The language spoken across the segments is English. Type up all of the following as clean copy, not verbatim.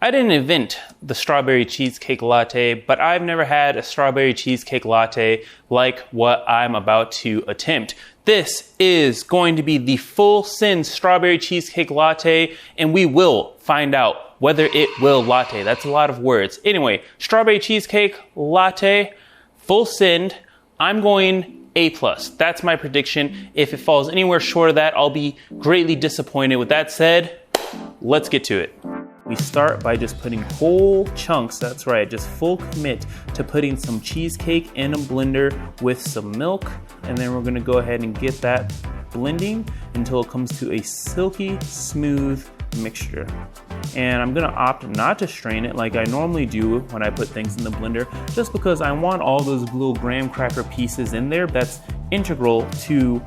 I didn't invent the strawberry cheesecake latte, but I've never had a strawberry cheesecake latte like what I'm about to attempt. This is going to be the full send strawberry cheesecake latte, and we will find out whether it will latte. That's a lot of words. Anyway, strawberry cheesecake latte, full send. I'm going A+. That's my prediction. If it falls anywhere short of that, I'll be greatly disappointed. With that said, let's get to it. We start by just putting whole chunks, that's right, just full commit to putting some cheesecake in a blender with some milk. And then we're gonna go ahead and get that blending until it comes to a silky, smooth mixture. And I'm gonna opt not to strain it like I normally do when I put things in the blender, just because I want all those little graham cracker pieces in there. That's integral to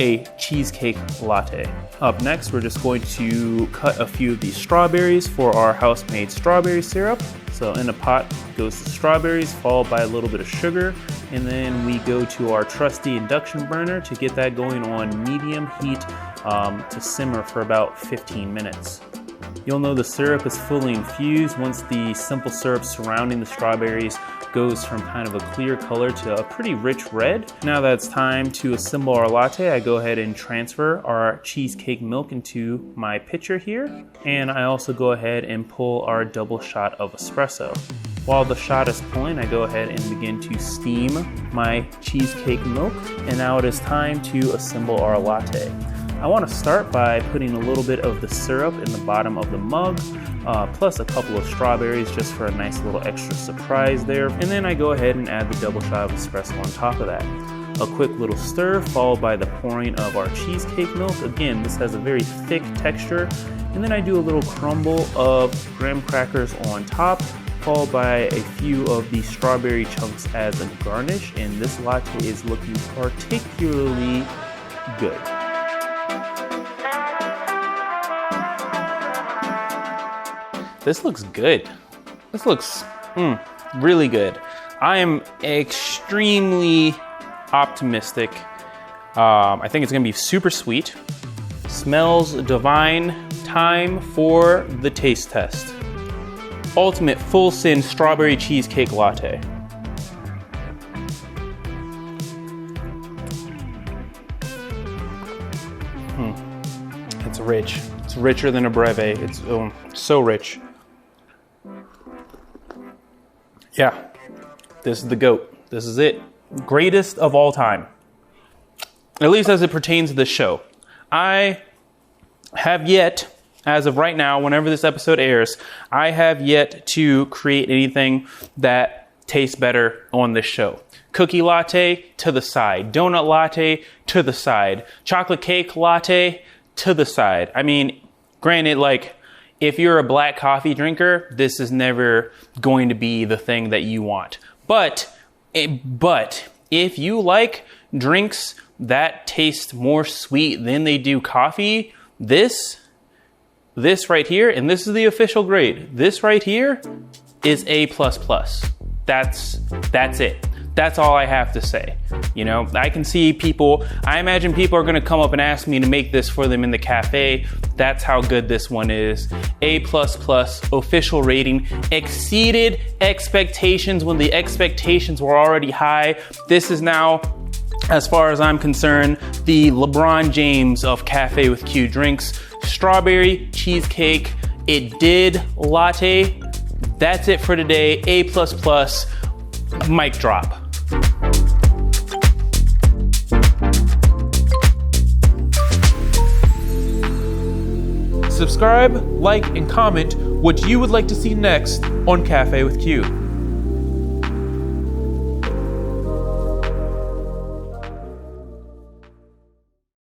a cheesecake latte. Up next, we're just going to cut a few of these strawberries for our house-made strawberry syrup. So in a pot goes the strawberries, followed by a little bit of sugar, and then we go to our trusty induction burner to get that going on medium heat to simmer for about 15 minutes. You'll know the syrup is fully infused once the simple syrup surrounding the strawberries goes from kind of a clear color to a pretty rich red. Now that it's time to assemble our latte, I go ahead and transfer our cheesecake milk into my pitcher here. And I also go ahead and pull our double shot of espresso. While the shot is pulling, I go ahead and begin to steam my cheesecake milk. And now it is time to assemble our latte. I want to start by putting a little bit of the syrup in the bottom of the mug, plus a couple of strawberries just for a nice little extra surprise there. And then I go ahead and add the double shot of espresso on top of that. A quick little stir followed by the pouring of our cheesecake milk. Again, this has a very thick texture. And then I do a little crumble of graham crackers on top, followed by a few of the strawberry chunks as a garnish. And this latte is looking particularly good. This looks good. This looks really good. I am extremely optimistic. I think it's gonna be super sweet. Smells divine. Time for the taste test. Ultimate full send strawberry cheesecake latte. It's rich. It's richer than a breve. It's so rich. Yeah, this is the GOAT. This is it. Greatest of all time. At least as it pertains to this show. I have yet, as of right now, whenever this episode airs, I have yet to create anything that tastes better on this show. Cookie latte to the side. Donut latte to the side. Chocolate cake latte to the side. I mean, granted, like, if you're a black coffee drinker, this is never going to be the thing that you want. But if you like drinks that taste more sweet than they do coffee, this right here, and this is the official grade, this right here is A++. That's it. That's all I have to say. You know, I imagine people are gonna come up and ask me to make this for them in the cafe. That's how good this one is. A++, official rating, exceeded expectations when the expectations were already high. This is now, as far as I'm concerned, the LeBron James of Cafe with Q drinks. Strawberry cheesecake, it did latte. That's it for today. A++, mic drop. Subscribe, like, and comment what you would like to see next on Cafe with Q.